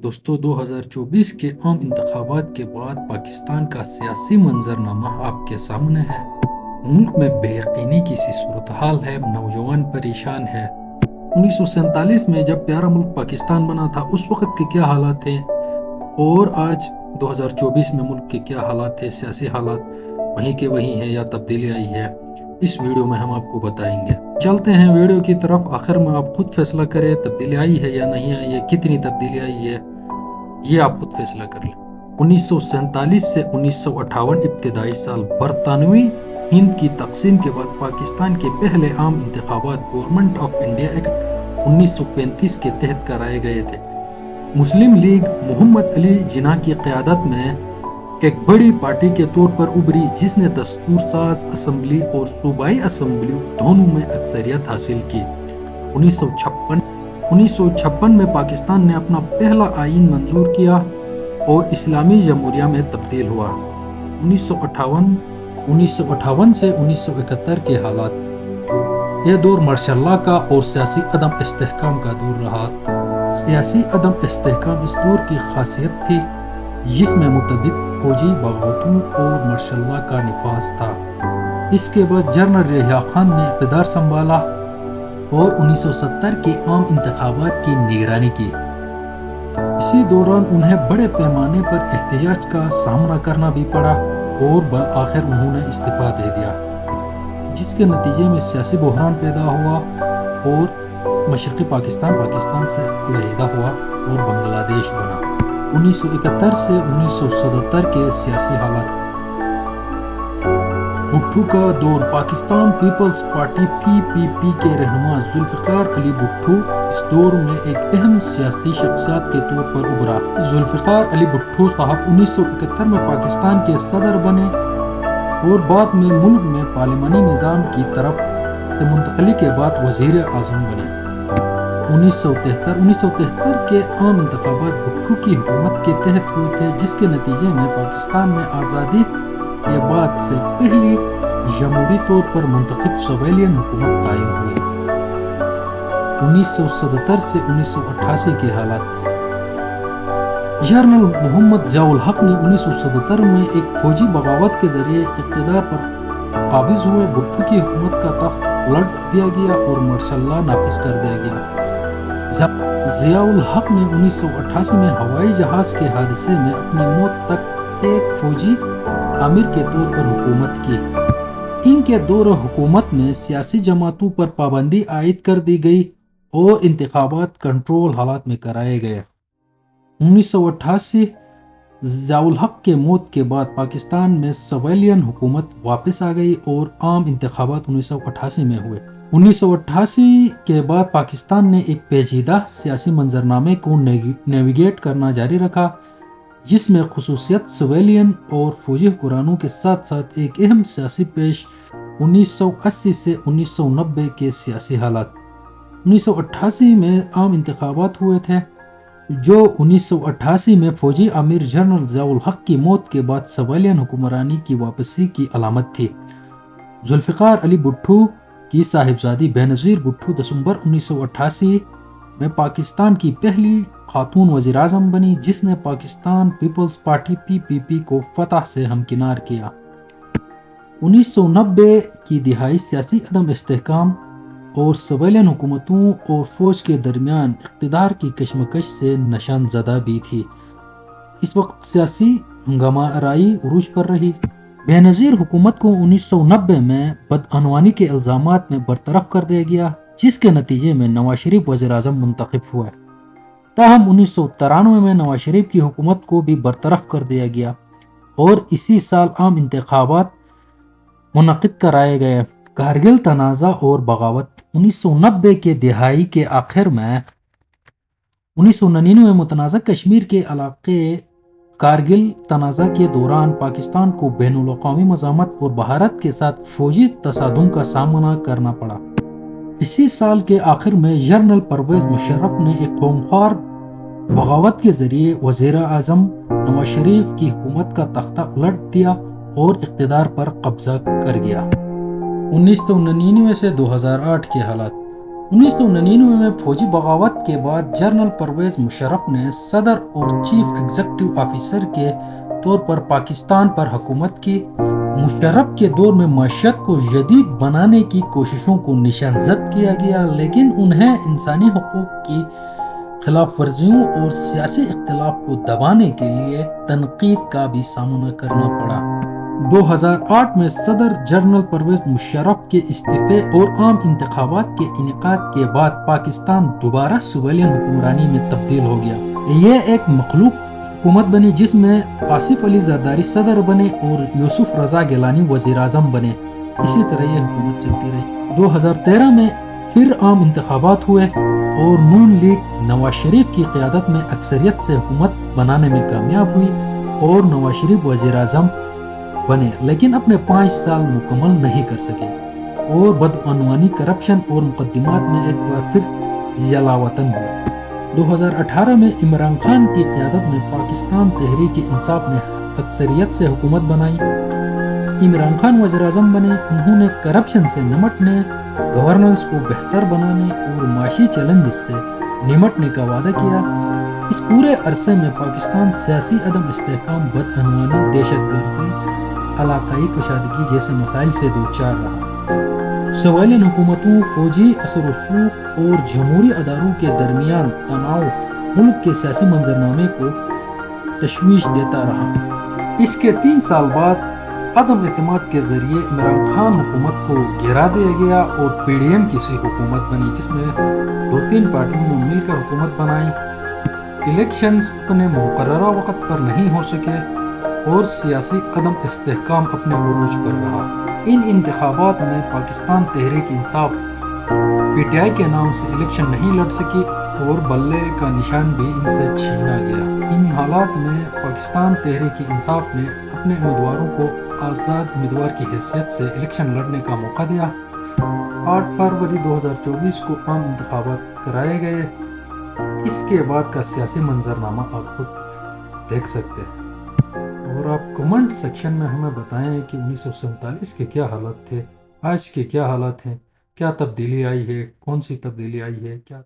دوستو 2024 کے عام انتخابات کے بعد پاکستان کا سیاسی منظرنامہ آپ کے سامنے ہے۔ ملک میں بے یقینی کی سی صورتحال ہے، نوجوان پریشان ہے۔ 1947 میں جب پیارا ملک پاکستان بنا تھا اس وقت کے کیا حالات تھے اور آج 2024 میں ملک کے کیا حالات تھے، سیاسی حالات وہیں کے وہیں ہیں یا تبدیلی آئی ہے، اس ویڈیو میں ہم آپ کو بتائیں گے۔ چلتے ہیں ویڈیو کی طرف، آخر میں آپ خود فیصلہ کریں تبدیلی آئی ہے یا نہیں آئی ہے، کتنی تبدیلی آئی ہے، یہ آپ خود فیصلہ کر لیں۔ 1947 سے 1958 ابتدائی سال، برطانوی ہند کی تقسیم کے بعد پاکستان کے پہلے عام انتخابات گورنمنٹ آف انڈیا ایکٹ 1935 کے تحت کرائے گئے تھے۔ مسلم لیگ محمد علی جناح کی قیادت میں ایک بڑی پارٹی کے طور پر ابھری، جس نے دستور ساز اسمبلی اور صوبائی اسمبلی دونوں میں اکثریت حاصل کی۔ 1956 میں پاکستان نے اپنا پہلا آئین منظور کیا اور اسلامی جمہوریہ میں تبدیل ہوا۔ 1958 سے 1971 کے حالات، یہ دور مارشل لا کا اور سیاسی عدم استحکام کا دور رہا۔ سیاسی عدم استحکام اس دور کی خاصیت تھی، جس میں متعدد فوجی بغاوتوں اور مارشل لا کا نفاذ تھا۔ اس کے بعد جنرل یحییٰ خان نے اقتدار سنبھالا اور 1970 کے عام انتخابات کی نگرانی کی۔ اسی دوران انہیں بڑے پیمانے پر احتجاج کا سامنا کرنا بھی پڑا اور بالآخر انہوں نے استعفیٰ دے دیا، جس کے نتیجے میں سیاسی بحران پیدا ہوا اور مشرقی پاکستان سے علیحدہ ہوا اور بنگلہ دیش بنا۔ 1971 سے 1977 کے سیاسی حالات، بھٹو کا دور، پاکستان پیپلز پارٹی PPP کے رہنما ذوالفقار علی بھٹو اس دور میں ایک اہم سیاسی شخصیت کے طور پر ابھرا۔ ذوالفقار علی بھٹو صاحب 1971 میں پاکستان کے صدر بنے اور بعد میں ملک میں پارلیمانی نظام کی طرف سے منتقلی کے بعد وزیر اعظم بنے۔ 1973 کے عام انتخابات بھٹو کی حکومت کے تحت ہوئے تھے، جس کے نتیجے میں پاکستان میں آزادی کے بعد سے پہلی جمہوری طور پر منتخب سویلین حکومت قائم ہوئی۔ 1977 سے 1988 کے حالات، جنرل محمد ضیاء الحق نے 1977 میں ایک فوجی بغاوت کے ذریعے اقتدار پر قابض ہوئے۔ بھٹو کی حکومت کا تخت الٹ دیا گیا اور مارشل لا نافذ کر دیا گیا۔ ضیاء الحق نے 1988 میں ہوائی جہاز کے حادثے میں اپنی موت تک ایک فوجی امیر کے طور پر حکومت کی۔ ان کے دور حکومت میں سیاسی جماعتوں پر پابندی عائد کر دی گئی اور انتخابات کنٹرول حالات میں کرائے گئے۔ 1988 ضیاء الحق کے موت کے بعد پاکستان میں سویلین حکومت واپس آ گئی اور عام انتخابات 1988 میں ہوئے۔ 1988 کے بعد پاکستان نے ایک پیچیدہ سیاسی منظرنامے کو نیویگیٹ کرنا جاری رکھا، جس میں خصوصیت سویلین اور فوجی حکمرانوں کے ساتھ ساتھ ایک اہم سیاسی پیش 1980 سے 1990 کے سیاسی حالات۔ 1988 میں عام انتخابات ہوئے تھے، جو 1988 میں فوجی امیر جنرل ضیاء الحق کی موت کے بعد سویلین حکمرانی کی واپسی کی علامت تھی۔ ذوالفقار علی بھٹو کی صاحبزادی بینظیر بھٹو دسمبر 1988 میں پاکستان کی پہلی خاتون وزیر اعظم بنی، جس نے پاکستان پیپلز پارٹی PPP کو فتح سے ہمکنار کیا۔ 1990 کی دہائی سیاسی عدم استحکام اور سویلین حکومتوں اور فوج کے درمیان اقتدار کی کشمکش سے نشان زدہ بھی تھی۔ اس وقت سیاسی ہنگامہ آرائی عروج پر رہی۔ بینظیر حکومت کو 1990 میں بدعنوانی کے الزامات میں برطرف کر دیا گیا، جس کے نتیجے میں نواز شریف وزیر اعظم منتخب ہوئے۔ تاہم 1993 میں نواز شریف کی حکومت کو بھی برطرف کر دیا گیا اور اسی سال عام انتخابات منعقد کرائے گئے۔ کارگل تنازع اور بغاوت، 1990 کے دہائی کے آخر میں 1999 میں متنازع کشمیر کے علاقے کارگل تنازع کے دوران پاکستان کو بین الاقوامی مزاحمت اور بھارت کے ساتھ فوجی تصادم کا سامنا کرنا پڑا۔ اسی سال کے آخر میں جنرل پرویز مشرف نے ایک خونخوار بغاوت کے ذریعے وزیر اعظم نواز شریف کی حکومت کا تختہ الٹ دیا اور اقتدار پر قبضہ کر گیا۔ 1999 سے 2008 کے حالات، 1999 میں فوجی بغاوت کے بعد جنرل پرویز مشرف نے صدر اور چیف ایگزیکٹو آفیسر کے طور پر پاکستان پر حکومت کی۔ مشرف کے دور میں معیشت کو جدید بنانے کی کوششوں کو نشان زد کیا گیا، لیکن انہیں انسانی حقوق کی خلاف ورزیوں اور سیاسی اختلاف کو دبانے کے لیے تنقید کا بھی سامنا کرنا پڑا۔ 2008 میں صدر جنرل پرویز مشرف کے استعفے اور عام انتخابات کے انعقاد کے بعد پاکستان دوبارہ سویلین حکمرانی میں تبدیل ہو گیا۔ یہ ایک مخلوق حکومت بنی جس میں آصف علی زرداری صدر بنے اور یوسف رضا گیلانی وزیر اعظم بنے۔ اسی طرح یہ حکومت چلتی رہی۔ 2013 میں پھر عام انتخابات ہوئے اور نون لیگ نواز شریف کی قیادت میں اکثریت سے حکومت بنانے میں کامیاب ہوئی اور نواز شریف وزیر اعظم بنے، لیکن اپنے 5 سال مکمل نہیں کر سکے اور بدعنوانی، کرپشن اور مقدمات میں ایک بار پھر جلاوطن ہوا۔ 2018 میں عمران خان کی قیادت میں پاکستان تحریک انصاف نے اکثریت سے حکومت بنائی۔ عمران خان وزیر اعظم بنے۔ انہوں نے کرپشن سے نمٹنے، گورننس کو بہتر بنانے اور معاشی چیلنجز سے نمٹنے کا وعدہ کیا۔ اس پورے عرصے میں پاکستان سیاسی عدم استحکام، بدعنوانی، دہشت گردی، علاقائی کشادگی جیسے مسائل سے دوچار رہا۔ سویلین حکومتوں، فوجی اثر و رسوخ اور جمہوری اداروں کے درمیان تناؤ ملک کے سیاسی منظرنامے کو تشویش دیتا رہا۔ اس کے 3 سال بعد عدم اعتماد کے ذریعے عمران خان حکومت کو گرا دیا گیا اور پی ڈی ایم کی سی حکومت بنی، جس میں 2-3 پارٹیوں نے مل کر حکومت بنائی۔ الیکشنز اپنے مقررہ وقت پر نہیں ہو سکے اور سیاسی عدم استحکام اپنے عروج پر رہا۔ ان انتخابات میں Pakistan Tehreek Insaf P T I کے نام سے الیکشن نہیں لڑ سکی اور بلے کا نشان بھی ان سے چھینا گیا۔ ان حالات میں پاکستان تحریک انصاف نے اپنے امیدواروں کو آزاد امیدوار کی حیثیت سے الیکشن لڑنے کا موقع دیا۔ 8 فروری 2024 کو عام انتخابات کرائے گئے۔ اس کے بعد کا سیاسی منظرنامہ آپ خود دیکھ سکتے ہیں، اور آپ کمنٹ سیکشن میں ہمیں بتائیں کہ 1947 کے کیا حالات تھے، آج کے کیا حالات ہیں، کیا تبدیلی آئی ہے، کون سی تبدیلی آئی ہے، کیا